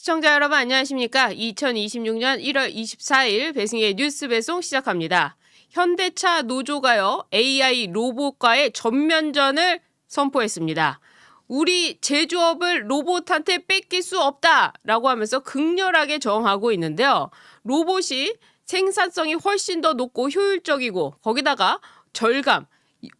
시청자 여러분 안녕하십니까? 2026년 1월 24일 배승의 뉴스 배송 시작합니다. 현대차 노조가요, AI 로봇과의 전면전을 선포했습니다. 우리 제조업을 로봇한테 뺏길 수 없다라고 하면서 극렬하게 저항하고 있는데요. 로봇이 생산성이 훨씬 더 높고 효율적이고 거기다가 절감,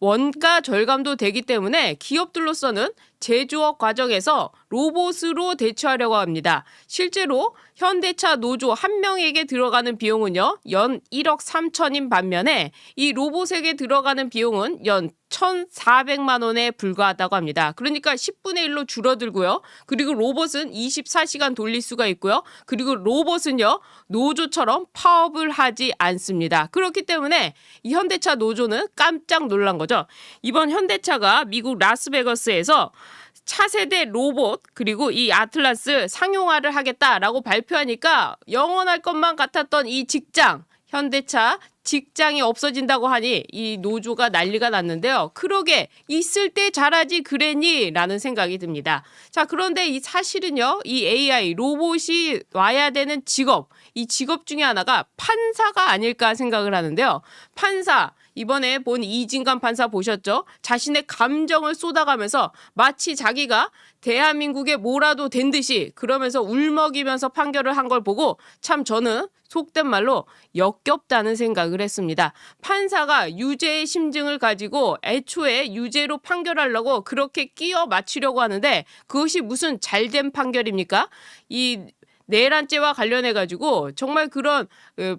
원가 절감도 되기 때문에 기업들로서는 제조업 과정에서 로봇으로 대처하려고 합니다. 실제로 현대차 노조 한 명에게 들어가는 비용은요, 연 1억 3천인 반면에 이 로봇에게 들어가는 비용은 연 1,400만 원에 불과하다고 합니다. 그러니까 10분의 1로 줄어들고요. 그리고 로봇은 24시간 돌릴 수가 있고요. 그리고 로봇은요, 노조처럼 파업을 하지 않습니다. 그렇기 때문에 이 현대차 노조는 깜짝 놀란 거죠. 이번 현대차가 미국 라스베거스에서 차세대 로봇 그리고 이 아틀라스 상용화를 하겠다라고 발표하니까 영원할 것만 같았던 이 직장, 현대차 직장이 없어진다고 하니 이 노조가 난리가 났는데요. 그러게 있을 때 잘하지 그랬니? 라는 생각이 듭니다. 자, 그런데 이 사실은요. 이 AI 로봇이 와야 되는 직업, 이 직업 중에 하나가 판사가 아닐까 생각을 하는데요. 판사, 이번에 본 이진관 판사 보셨죠? 자신의 감정을 쏟아가면서 마치 자기가 대한민국에 뭐라도 된 듯이 그러면서 울먹이면서 판결을 한 걸 보고 참 저는 속된 말로 역겹다는 생각을 했습니다. 판사가 유죄의 심증을 가지고 애초에 유죄로 판결하려고 그렇게 끼워 맞추려고 하는데 그것이 무슨 잘된 판결입니까? 이 내란죄와 관련해 가지고 정말 그런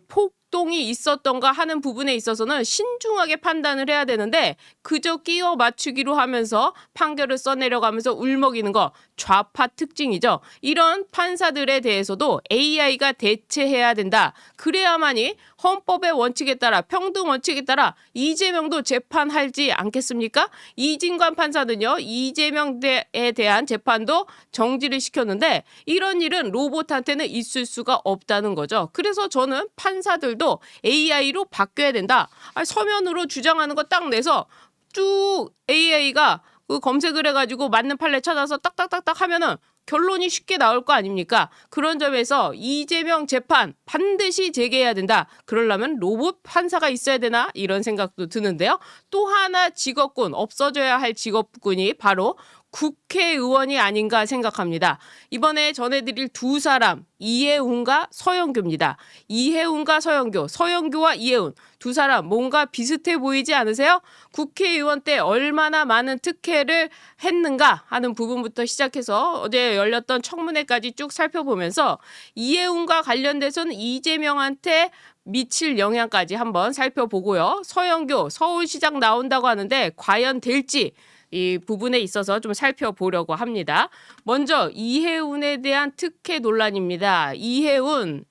폭동이 있었던가 하는 부분에 있어서는 신중하게 판단을 해야 되는데 그저 끼워 맞추기로 하면서 판결을 써내려가면서 울먹이는 거 좌파 특징이죠. 이런 판사들에 대해서도 AI가 대체해야 된다. 그래야만이 헌법의 원칙에 따라 평등 원칙에 따라 이재명도 재판하지 않겠습니까? 이진관 판사는요. 이재명에 대한 재판도 정지를 시켰는데 이런 일은 로봇한테는 있을 수가 없다는 거죠. 그래서 저는 판사들도 AI로 바뀌어야 된다. 서면으로 주장하는 거 딱 내서 쭉 AI가 그 검색을 해가지고 맞는 판례 찾아서 딱딱딱딱 하면은 결론이 쉽게 나올 거 아닙니까? 그런 점에서 이재명 재판 반드시 재개해야 된다. 그러려면 로봇 판사가 있어야 되나? 이런 생각도 드는데요. 또 하나 직업군, 없어져야 할 직업군이 바로 국회의원이 아닌가 생각합니다. 이번에 전해드릴 두 사람, 이해운과 서영교입니다. 이해운과 서영교, 서영교와 이해운 두 사람 뭔가 비슷해 보이지 않으세요? 국회의원 때 얼마나 많은 특혜를 했는가 하는 부분부터 시작해서 어제 열렸던 청문회까지 쭉 살펴보면서 이해운과 관련돼서는 이재명한테 미칠 영향까지 한번 살펴보고요. 서영교 서울시장 나온다고 하는데 과연 될지 이 부분에 있어서 좀 살펴보려고 합니다. 먼저 이해운에 대한 특혜 논란입니다. 이해운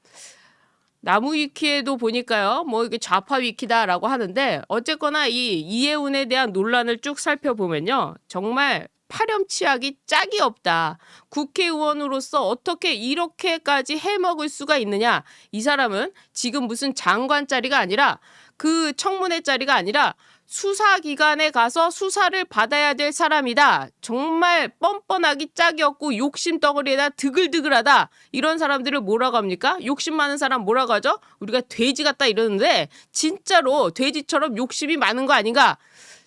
나무위키에도 보니까요. 뭐 이게 좌파 위키다라고 하는데 어쨌거나 이 이해운에 대한 논란을 쭉 살펴보면요. 정말 파렴치하기 짝이 없다. 국회의원으로서 어떻게 이렇게까지 해먹을 수가 있느냐. 이 사람은 지금 무슨 장관 자리가 아니라 그 청문회 자리가 아니라 수사기관에 가서 수사를 받아야 될 사람이다. 정말 뻔뻔하기 짝이 없고 욕심 덩어리에다 드글드글하다. 이런 사람들을 뭐라고 합니까? 욕심 많은 사람 뭐라고 하죠? 우리가 돼지 같다 이러는데 진짜로 돼지처럼 욕심이 많은 거 아닌가?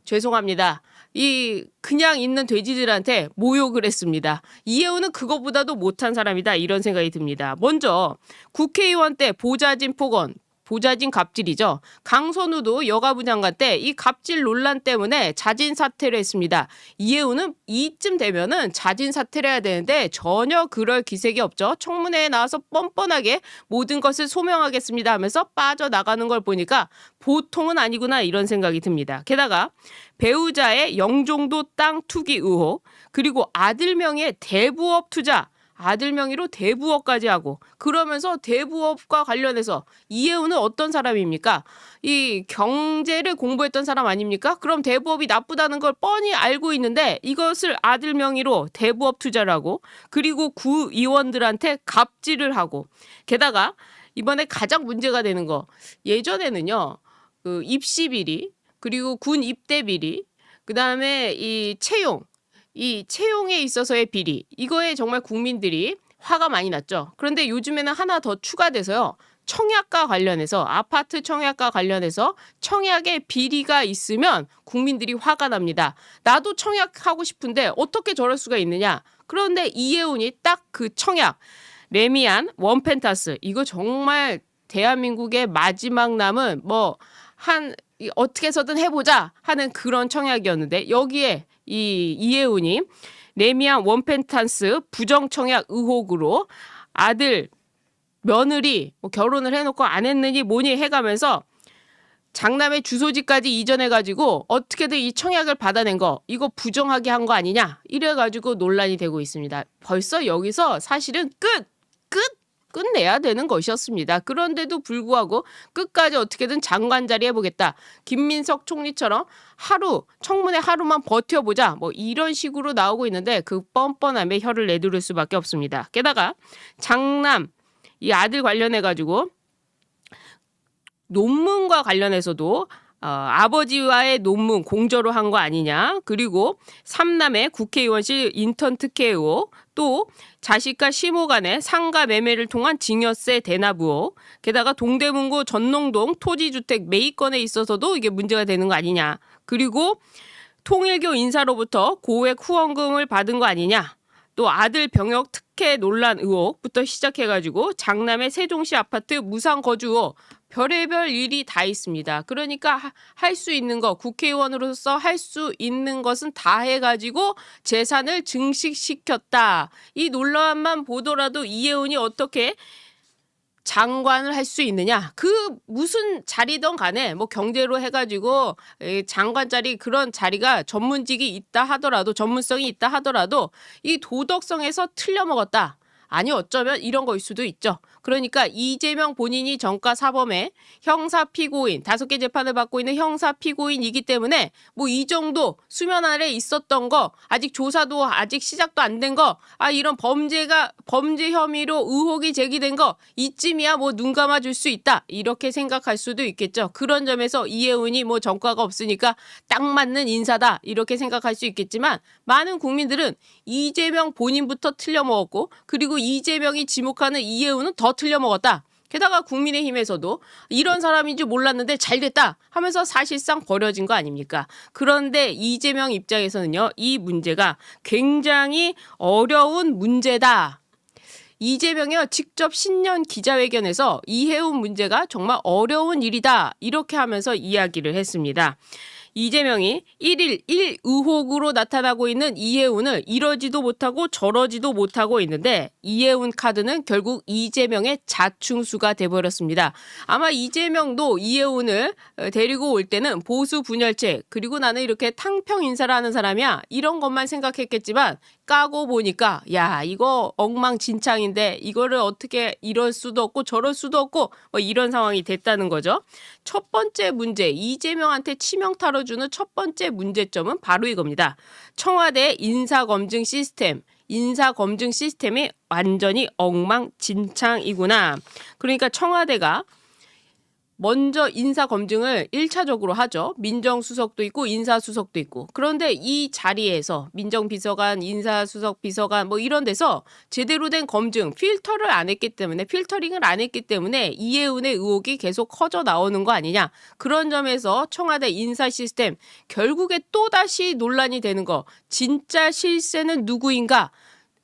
죄송합니다. 이 그냥 있는 돼지들한테 모욕을 했습니다. 이해운은 그것보다도 못한 사람이다. 이런 생각이 듭니다. 먼저 국회의원 때 보좌진 폭언. 보좌진 갑질이죠. 강선우도 여가부 장관 때 이 갑질 논란 때문에 자진 사퇴를 했습니다. 이해운은 이쯤 되면은 자진 사퇴를 해야 되는데 전혀 그럴 기색이 없죠. 청문회에 나와서 뻔뻔하게 모든 것을 소명하겠습니다 하면서 빠져나가는 걸 보니까 보통은 아니구나 이런 생각이 듭니다. 게다가 배우자의 영종도 땅 투기 의혹 그리고 아들 명의의 대부업 투자 아들 명의로 대부업까지 하고 그러면서 대부업과 관련해서 이해운은 어떤 사람입니까? 이 경제를 공부했던 사람 아닙니까? 그럼 대부업이 나쁘다는 걸 뻔히 알고 있는데 이것을 아들 명의로 대부업 투자를 하고 그리고 구의원들한테 갑질을 하고 게다가 이번에 가장 문제가 되는 거 예전에는요. 그 입시 비리 그리고 군 입대 비리 그다음에 이 채용 이 채용에 있어서의 비리 이거에 정말 국민들이 화가 많이 났죠. 그런데 요즘에는 하나 더 추가돼서요. 청약과 관련해서 아파트 청약과 관련해서 청약에 비리가 있으면 국민들이 화가 납니다. 나도 청약하고 싶은데 어떻게 저럴 수가 있느냐. 그런데 이혜훈이 딱 그 청약 레미안 원펜타스 이거 정말 대한민국의 마지막 남은 어떻게 해서든 해보자 하는 그런 청약이었는데 여기에 이혜훈이 레미안 원펜타스 부정청약 의혹으로 아들 며느리 결혼을 해놓고 안 했느니 뭐니 해가면서 장남의 주소지까지 이전해가지고 어떻게든 이 청약을 받아낸 거 이거 부정하게 한 거 아니냐 이래가지고 논란이 되고 있습니다. 벌써 여기서 사실은 끝내야 되는 것이었습니다. 그런데도 불구하고 끝까지 어떻게든 장관 자리 해보겠다. 김민석 총리처럼 청문회 하루만 버텨보자. 이런 식으로 나오고 있는데 그 뻔뻔함에 혀를 내두를 수밖에 없습니다. 게다가 장남 이 아들 관련해가지고 논문과 관련해서도 아버지와의 논문 공저로 한 거 아니냐. 그리고 삼남의 국회의원실 인턴 특혜 의혹, 또 자식과 시모 간의 상가 매매를 통한 증여세 대납 의혹, 게다가 동대문구 전농동 토지주택 매입건에 있어서도 이게 문제가 되는 거 아니냐. 그리고 통일교 인사로부터 고액 후원금을 받은 거 아니냐. 또 아들 병역 특혜 논란 의혹부터 시작해가지고 장남의 세종시 아파트 무상 거주 의혹, 별의별 일이 다 있습니다. 그러니까 할 수 있는 거 국회의원으로서 할 수 있는 것은 다 해가지고 재산을 증식시켰다. 이 논란만 보더라도 이혜훈이 어떻게 장관을 할 수 있느냐. 그 무슨 자리든 간에 경제로 해가지고 장관 자리 그런 자리가 전문직이 있다 하더라도 전문성이 있다 하더라도 이 도덕성에서 틀려먹었다. 아니 어쩌면 이런 거일 수도 있죠. 그러니까 이재명 본인이 전과 사범의 형사 피고인 5개 재판을 받고 있는 형사 피고인이기 때문에 이 정도 수면 아래 있었던 거 아직 조사도 아직 시작도 안 된 거 이런 범죄 혐의로 의혹이 제기된 거 이쯤이야 눈 감아줄 수 있다 이렇게 생각할 수도 있겠죠. 그런 점에서 이혜훈이 전과가 없으니까 딱 맞는 인사다 이렇게 생각할 수 있겠지만 많은 국민들은 이재명 본인부터 틀려먹었고 그리고 이재명이 지목하는 이혜훈은 더 틀려먹었다. 게다가 국민의힘에서도 이런 사람인 줄 몰랐는데 잘됐다 하면서 사실상 버려진 거 아닙니까? 그런데 이재명 입장에서는요. 이 문제가 굉장히 어려운 문제다. 이재명이요 직접 신년 기자회견에서 이혜훈 문제가 정말 어려운 일이다 이렇게 하면서 이야기를 했습니다. 이재명이 1일 1 의혹으로 나타나고 있는 이혜훈을 이러지도 못하고 저러지도 못하고 있는데 이혜훈 카드는 결국 이재명의 자충수가 돼버렸습니다. 아마 이재명도 이혜훈을 데리고 올 때는 보수 분열체 그리고 나는 이렇게 탕평 인사를 하는 사람이야 이런 것만 생각했겠지만 까고 보니까 야 이거 엉망진창인데 이거를 어떻게 이럴 수도 없고 저럴 수도 없고 이런 상황이 됐다는 거죠. 첫 번째 문제 이재명한테 치명타로 주는 첫 번째 문제점은 바로 이겁니다. 청와대 인사검증 시스템이 완전히 엉망진창이구나. 그러니까 청와대가 먼저 인사검증을 1차적으로 하죠. 민정수석도 있고 인사수석도 있고. 그런데 이 자리에서 민정비서관, 인사수석, 비서관 이런 데서 제대로 된 검증, 필터링을 안 했기 때문에 이혜훈의 의혹이 계속 커져 나오는 거 아니냐. 그런 점에서 청와대 인사 시스템 결국에 또다시 논란이 되는 거. 진짜 실세는 누구인가?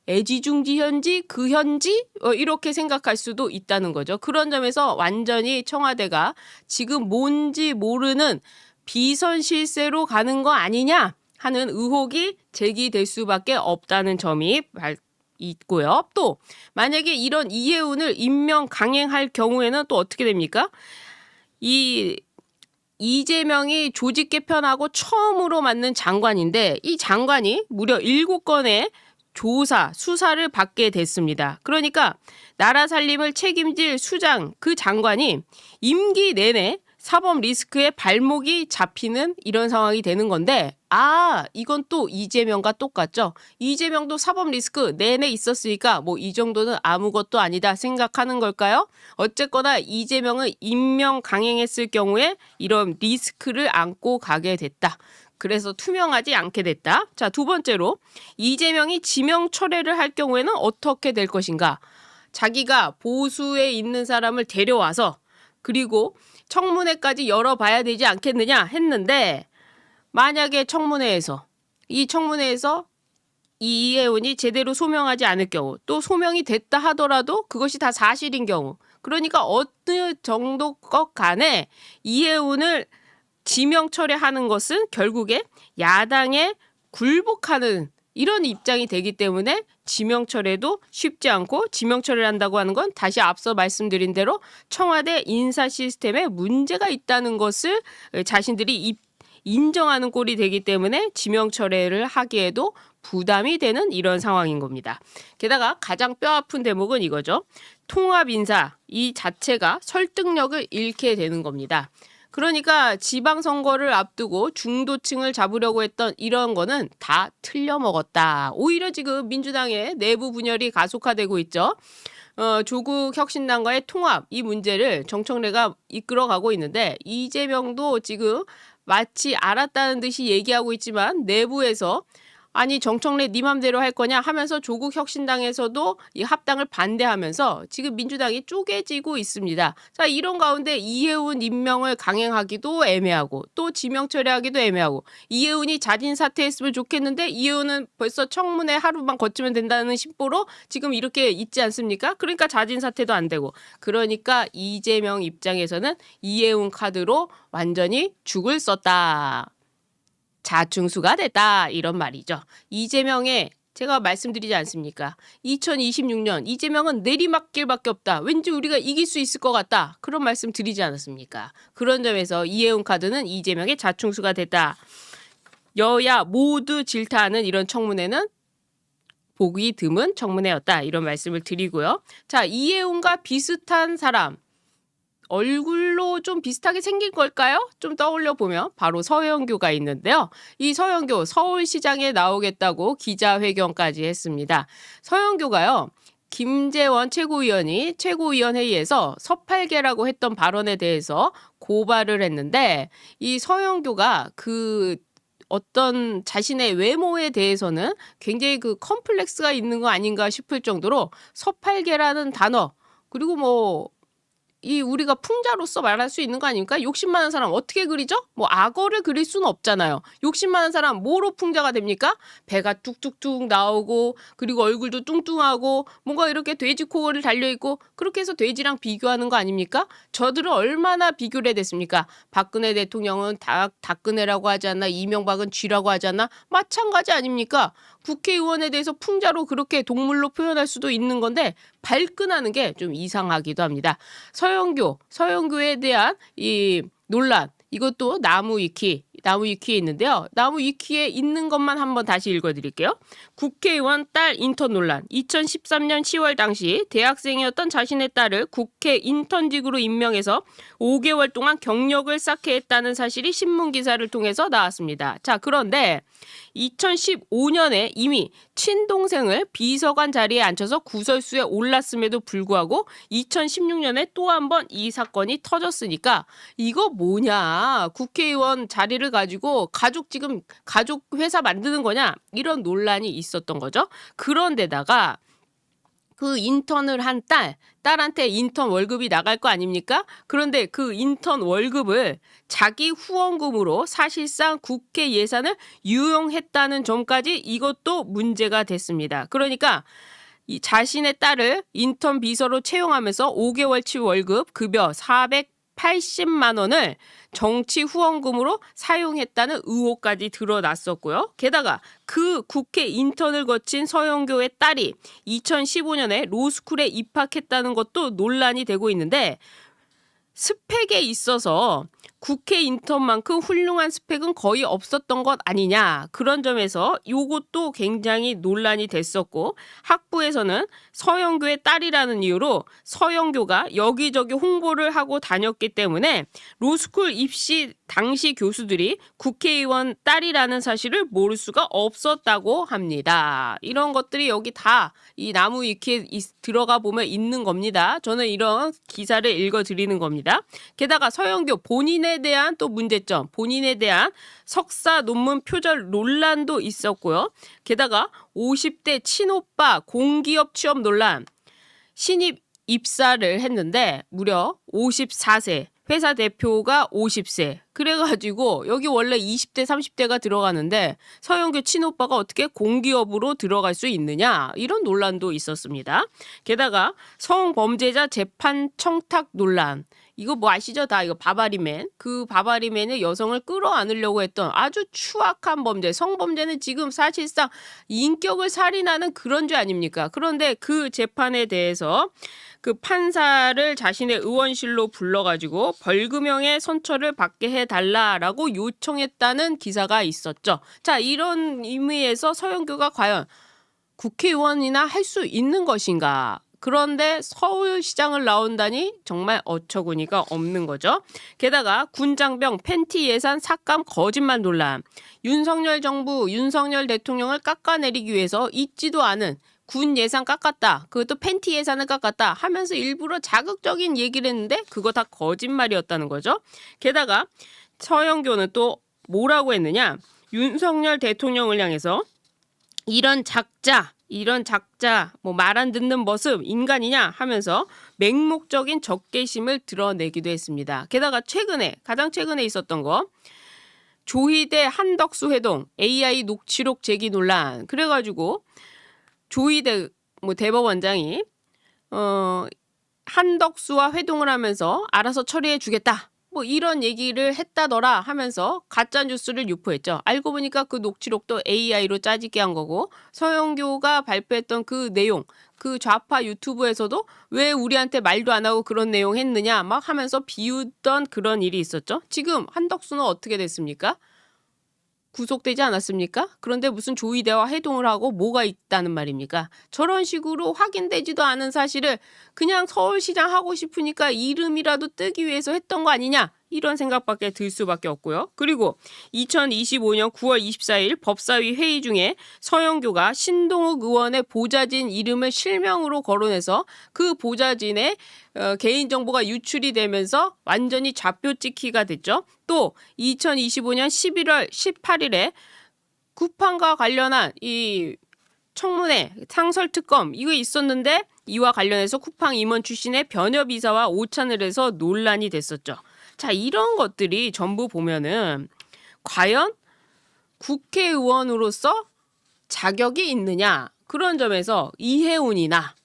애지중지현지 그현지 이렇게 생각할 수도 있다는 거죠. 그런 점에서 완전히 청와대가 지금 뭔지 모르는 비선 실세로 가는 거 아니냐 하는 의혹이 제기될 수밖에 없다는 점이 있고요. 또 만약에 이런 이혜훈을 임명 강행할 경우에는 또 어떻게 됩니까? 이재명이 조직 개편하고 처음으로 맡는 장관인데 이 장관이 무려 7건의 수사를 받게 됐습니다. 그러니까 나라 살림을 책임질 수장 그 장관이 임기 내내 사법 리스크에 발목이 잡히는 이런 상황이 되는 건데, 이건 또 이재명과 똑같죠. 이재명도 사법 리스크 내내 있었으니까 뭐 이 정도는 아무것도 아니다 생각하는 걸까요? 어쨌거나 이재명은 임명 강행했을 경우에 이런 리스크를 안고 가게 됐다. 그래서 투명하지 않게 됐다. 자, 두 번째로 이재명이 지명 철회를 할 경우에는 어떻게 될 것인가? 자기가 보수에 있는 사람을 데려와서 그리고 청문회까지 열어봐야 되지 않겠느냐 했는데, 만약에 이 청문회에서 이혜원이 제대로 소명하지 않을 경우, 또 소명이 됐다 하더라도 그것이 다 사실인 경우, 그러니까 어느 정도 것 간에 이혜원을 지명 철회하는 것은 결국에 야당에 굴복하는 이런 입장이 되기 때문에 지명 철회도 쉽지 않고, 지명 철회를 한다고 하는 건 다시 앞서 말씀드린 대로 청와대 인사 시스템에 문제가 있다는 것을 자신들이 인정하는 꼴이 되기 때문에 지명 철회를 하기에도 부담이 되는 이런 상황인 겁니다. 게다가 가장 뼈아픈 대목은 이거죠. 통합 인사 이 자체가 설득력을 잃게 되는 겁니다. 그러니까 지방선거를 앞두고 중도층을 잡으려고 했던 이런 거는 다 틀려먹었다. 오히려 지금 민주당의 내부 분열이 가속화되고 있죠. 조국 혁신당과의 통합 이 문제를 정청래가 이끌어가고 있는데, 이재명도 지금 마치 알았다는 듯이 얘기하고 있지만 내부에서 아니 정청래 네 맘대로 할 거냐 하면서 조국 혁신당에서도 이 합당을 반대하면서 지금 민주당이 쪼개지고 있습니다. 자, 이런 가운데 이혜훈 임명을 강행하기도 애매하고 또 지명 철회하기도 애매하고, 이혜훈이 자진 사퇴했으면 좋겠는데 이혜훈은 벌써 청문회 하루만 거치면 된다는 심보로 지금 이렇게 있지 않습니까? 그러니까 자진 사퇴도 안 되고, 그러니까 이재명 입장에서는 이혜훈 카드로 완전히 죽을 썼다. 자충수가 됐다 이런 말이죠. 이재명의 제가 말씀드리지 않습니까? 2026년 이재명은 내리막길밖에 없다. 왠지 우리가 이길 수 있을 것 같다. 그런 말씀 드리지 않았습니까? 그런 점에서 이혜훈 카드는 이재명의 자충수가 됐다. 여야 모두 질타하는 이런 청문회는 보기 드문 청문회였다. 이런 말씀을 드리고요. 자, 이혜훈과 비슷한 사람, 얼굴로 좀 비슷하게 생긴 걸까요? 좀 떠올려 보면 바로 서영교가 있는데요. 이 서영교 서울시장에 나오겠다고 기자회견까지 했습니다. 서영교가요, 김재원 최고위원이 최고위원회의에서 서팔계라고 했던 발언에 대해서 고발을 했는데, 이 서영교가 어떤 자신의 외모에 대해서는 굉장히 컴플렉스가 있는 거 아닌가 싶을 정도로 서팔계라는 단어, 그리고 우리가 풍자로서 말할 수 있는 거 아닙니까? 욕심 많은 사람 어떻게 그리죠? 악어를 그릴 수는 없잖아요. 욕심 많은 사람 뭐로 풍자가 됩니까? 배가 뚝뚝뚝 나오고, 그리고 얼굴도 뚱뚱하고, 뭔가 이렇게 돼지 코를 달려있고, 그렇게 해서 돼지랑 비교하는 거 아닙니까? 저들은 얼마나 비교를 해댔습니까? 박근혜 대통령은 닭근혜라고 하지 않나? 이명박은 쥐라고 하지 않나? 마찬가지 아닙니까? 국회의원에 대해서 풍자로 그렇게 동물로 표현할 수도 있는 건데 발끈하는 게 좀 이상하기도 합니다. 서영교에 대한 이 논란, 이것도 나무위키에 있는데요. 나무위키에 있는 것만 한번 다시 읽어드릴게요. 국회의원 딸 인턴 논란. 2013년 10월 당시 대학생이었던 자신의 딸을 국회 인턴직으로 임명해서 5개월 동안 경력을 쌓게 했다는 사실이 신문기사를 통해서 나왔습니다. 자, 그런데 2015년에 이미 친동생을 비서관 자리에 앉혀서 구설수에 올랐음에도 불구하고 2016년에 또 한 번 이 사건이 터졌으니까 이거 뭐냐, 국회의원 자리를 가지고 가족 회사 만드는 거냐, 이런 논란이 있었던 거죠. 그런데다가 그 인턴을 한 딸한테 인턴 월급이 나갈 거 아닙니까? 그런데 그 인턴 월급을 자기 후원금으로 사실상 국회 예산을 유용했다는 점까지 이것도 문제가 됐습니다. 그러니까 이 자신의 딸을 인턴 비서로 채용하면서 5개월치 월급 급여 480만 원을 정치 후원금으로 사용했다는 의혹까지 드러났었고요. 게다가 그 국회 인턴을 거친 서영교의 딸이 2015년에 로스쿨에 입학했다는 것도 논란이 되고 있는데, 스펙에 있어서 국회 인턴만큼 훌륭한 스펙은 거의 없었던 것 아니냐. 그런 점에서 요것도 굉장히 논란이 됐었고 학부에서는 서영교의 딸이라는 이유로 서영교가 여기저기 홍보를 하고 다녔기 때문에 로스쿨 입시 당시 교수들이 국회의원 딸이라는 사실을 모를 수가 없었다고 합니다. 이런 것들이 여기 다 이 나무 위키에 들어가 보면 있는 겁니다. 저는 이런 기사를 읽어드리는 겁니다. 게다가 서영교 본인에 대한 또 문제점, 본인에 대한 석사 논문 표절 논란도 있었고요. 게다가 50대 친오빠 공기업 취업 논란, 신입 입사를 했는데 무려 54세, 회사 대표가 50세. 그래가지고 여기 원래 20대, 30대가 들어가는데 서영교 친오빠가 어떻게 공기업으로 들어갈 수 있느냐 이런 논란도 있었습니다. 게다가 성범죄자 재판 청탁 논란. 이거 뭐 아시죠? 다 이거 바바리맨. 그 바바리맨의 여성을 끌어안으려고 했던 아주 추악한 범죄. 성범죄는 지금 사실상 인격을 살인하는 그런 죄 아닙니까? 그런데 그 재판에 대해서 그 판사를 자신의 의원실로 불러가지고 벌금형의 선처를 받게 해달라라고 요청했다는 기사가 있었죠. 자, 이런 의미에서 서영교가 과연 국회의원이나 할 수 있는 것인가? 그런데 서울시장을 나온다니 정말 어처구니가 없는 거죠. 게다가 군장병 팬티 예산 삭감 거짓말 논란. 윤석열 정부, 윤석열 대통령을 깎아내리기 위해서 있지도 않은 군 예산 깎았다. 그것도 팬티 예산을 깎았다 하면서 일부러 자극적인 얘기를 했는데 그거 다 거짓말이었다는 거죠. 게다가 서영교는 또 뭐라고 했느냐. 윤석열 대통령을 향해서 이런 작자 뭐 말 안 듣는 모습 인간이냐 하면서 맹목적인 적개심을 드러내기도 했습니다. 게다가 가장 최근에 있었던 거 조희대 한덕수 회동 AI 녹취록 제기 논란. 그래가지고 조희대 대법원장이 한덕수와 회동을 하면서 알아서 처리해 주겠다. 뭐 이런 얘기를 했다더라 하면서 가짜 뉴스를 유포했죠. 알고 보니까 그 녹취록도 AI로 짜집게 한 거고 서영교가 발표했던 그 내용, 그 좌파 유튜브에서도 왜 우리한테 말도 안 하고 그런 내용 했느냐 막 하면서 비웃던 그런 일이 있었죠. 지금 한덕수는 어떻게 됐습니까? 구속되지 않았습니까? 그런데 무슨 조희대와 회동을 하고 뭐가 있다는 말입니까? 저런 식으로 확인되지도 않은 사실을 그냥 서울시장 하고 싶으니까 이름이라도 뜨기 위해서 했던 거 아니냐? 이런 생각밖에 들 수밖에 없고요. 그리고 2025년 9월 24일 법사위 회의 중에 서영교가 신동욱 의원의 보좌진 이름을 실명으로 거론해서 그 보좌진의 개인정보가 유출이 되면서 완전히 좌표찍기가 됐죠. 또 2025년 11월 18일에 쿠팡과 관련한 이 청문회 상설특검 이거 있었는데 이와 관련해서 쿠팡 임원 출신의 변협이사와 오찬을 해서 논란이 됐었죠. 자, 이런 것들이 전부 보면은 과연 국회의원으로서 자격이 있느냐 그런 점에서 이해운이나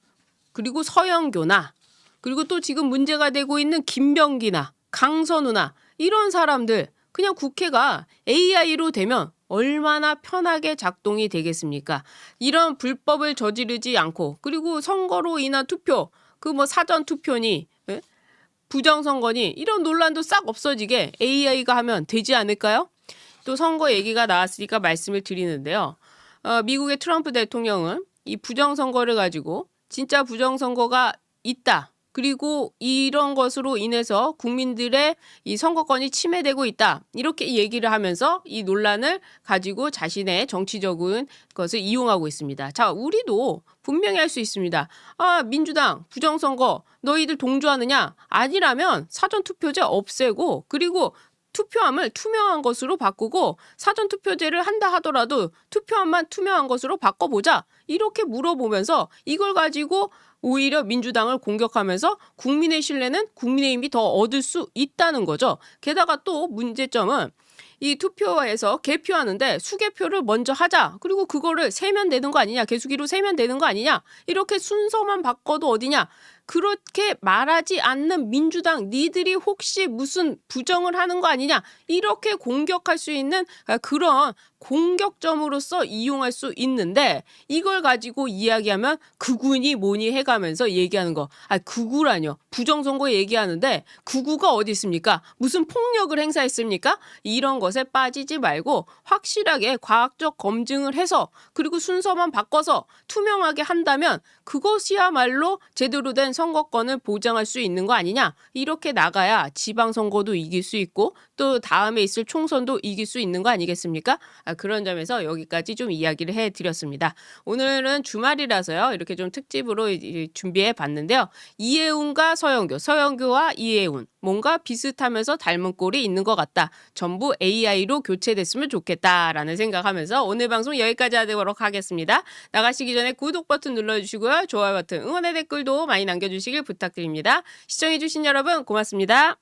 그리고 서영교나 그리고 또 지금 문제가 되고 있는 김병기나 강선우나 이런 사람들 그냥 국회가 AI로 되면 얼마나 편하게 작동이 되겠습니까? 이런 불법을 저지르지 않고 그리고 선거로 인한 투표 그 뭐 사전 투표니 부정선거니 이런 논란도 싹 없어지게 AI가 하면 되지 않을까요? 또 선거 얘기가 나왔으니까 말씀을 드리는데요. 미국의 트럼프 대통령은 이 부정선거를 가지고 진짜 부정선거가 있다. 그리고 이런 것으로 인해서 국민들의 이 선거권이 침해되고 있다. 이렇게 얘기를 하면서 이 논란을 가지고 자신의 정치적인 것을 이용하고 있습니다. 자, 우리도 분명히 할 수 있습니다. 민주당 부정선거 너희들 동조하느냐? 아니라면 사전투표제 없애고 그리고 투표함을 투명한 것으로 바꾸고 사전투표제를 한다 하더라도 투표함만 투명한 것으로 바꿔보자. 이렇게 물어보면서 이걸 가지고 오히려 민주당을 공격하면서 국민의 신뢰는 국민의힘이 더 얻을 수 있다는 거죠. 게다가 또 문제점은 이 투표에서 개표하는데 수개표를 먼저 하자. 그리고 그거를 세면 되는 거 아니냐. 개수기로 세면 되는 거 아니냐. 이렇게 순서만 바꿔도 어디냐. 그렇게 말하지 않는 민주당 니들이 혹시 무슨 부정을 하는 거 아니냐 이렇게 공격할 수 있는 그런 공격점으로서 이용할 수 있는데 이걸 가지고 이야기하면 극우니 뭐니 해가면서 얘기하는 거. 극우라뇨. 부정선거 얘기하는데 극우가 어디 있습니까? 무슨 폭력을 행사했습니까? 이런 것에 빠지지 말고 확실하게 과학적 검증을 해서 그리고 순서만 바꿔서 투명하게 한다면 그것이야말로 제대로 된 선거권을 보장할 수 있는 거 아니냐? 이렇게 나가야 지방선거도 이길 수 있고 또 다음에 있을 총선도 이길 수 있는 거 아니겠습니까? 그런 점에서 여기까지 좀 이야기를 해드렸습니다. 오늘은 주말이라서요. 이렇게 좀 특집으로 준비해 봤는데요. 이해운과 서영교, 서영교와 이해운 뭔가 비슷하면서 닮은 꼴이 있는 것 같다. 전부 AI로 교체됐으면 좋겠다라는 생각하면서 오늘 방송 여기까지 하도록 하겠습니다. 나가시기 전에 구독 버튼 눌러주시고요. 좋아요 버튼, 응원의 댓글도 많이 남겨주시길 부탁드립니다. 시청해주신 여러분 고맙습니다.